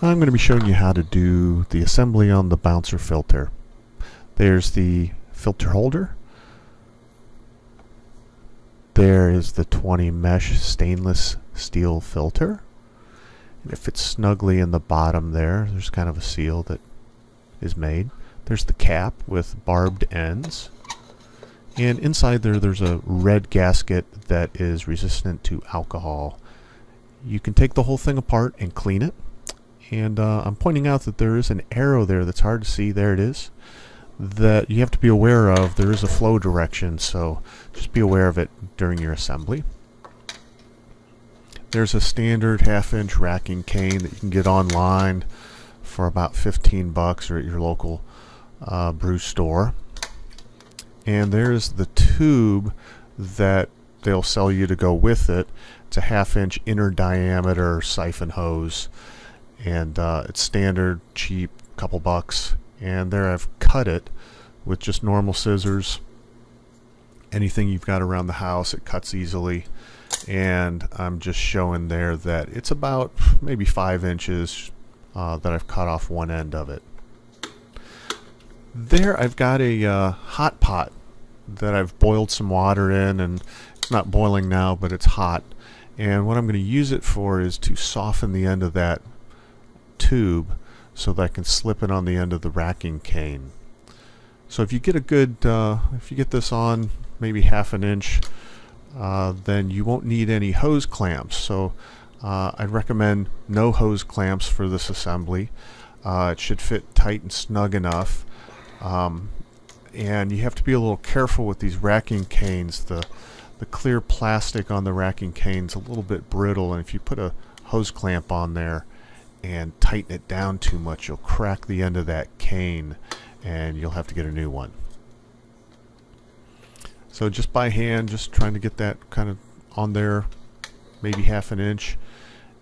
I'm going to be showing you how to do the assembly on the bouncer filter. There's the filter holder. There is the 20 mesh stainless steel filter. And it fits snugly in the bottom there. There's kind of a seal that is made. There's the cap with barbed ends. And inside there's a red gasket that is resistant to alcohol. You can take the whole thing apart and clean it. And I'm pointing out that there is an arrow there that's hard to see. There it is. That you have to be aware of. There is a flow direction, so just be aware of it during your assembly. There's a standard 1/2-inch racking cane that you can get online for about 15 bucks or at your local brew store. And there's the tube that they'll sell you to go with it. It's a 1/2-inch inner diameter siphon hose. And it's standard, cheap, couple bucks. And there I've cut it with just normal scissors. Anything you've got around the house, it cuts easily. And I'm just showing there that it's about maybe 5 inches that I've cut off one end of it. There I've got a hot pot that I've boiled some water in, and it's not boiling now, but it's hot. And what I'm going to use it for is to soften the end of that tube so that I can slip it on the end of the racking cane. So if you get a good, if you get this on maybe 1/2 inch, then you won't need any hose clamps. So I'd recommend no hose clamps for this assembly. It should fit tight and snug enough. And you have to be a little careful with these racking canes. The clear plastic on the racking cane's a little bit brittle, and if you put a hose clamp on there and tighten it down too much, you'll crack the end of that cane and you'll have to get a new one. So just by hand, just trying to get that kind of on there, maybe 1/2 inch.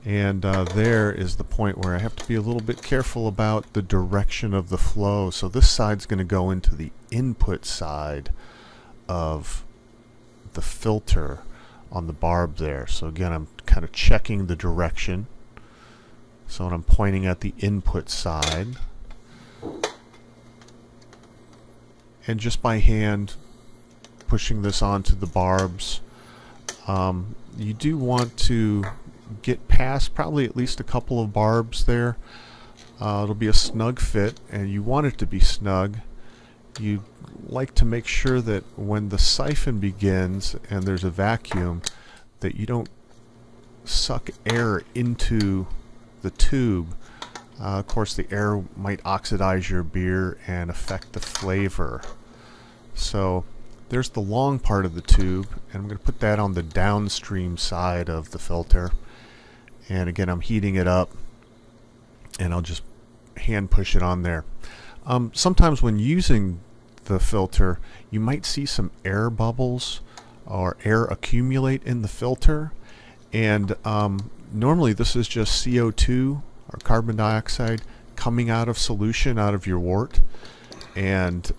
And there is the point where I have to be a little bit careful about the direction of the flow. So this side's going to go into the input side of the filter on the barb there. So again, I'm kind of checking the direction. So when I'm pointing at the input side, and just by hand pushing this onto the barbs, you do want to get past probably at least a couple of barbs there. It'll be a snug fit, and you want it to be snug. You like to make sure that when the siphon begins and there's a vacuum, that you don't suck air into the tube. Of course, the air might oxidize your beer and affect the flavor. So there's the long part of the tube, and I'm going to put that on the downstream side of the filter. And again, I'm heating it up, and I'll just hand push it on there. Sometimes when using the filter, you might see some air bubbles or air accumulate in the filter. And normally this is just CO2 or carbon dioxide coming out of solution out of your wort, and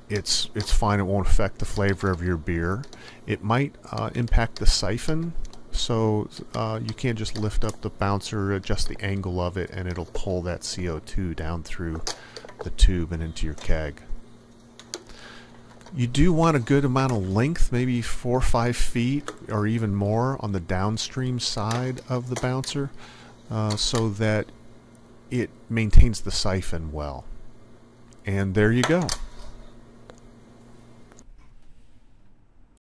it's fine. It won't affect the flavor of your beer. It might impact the siphon, so you can't just lift up the bouncer, adjust the angle of it, and it'll pull that CO2 down through the tube and into your keg. You do want a good amount of length, maybe 4 or 5 feet or even more on the downstream side of the bouncer, so that it maintains the siphon well. And there you go.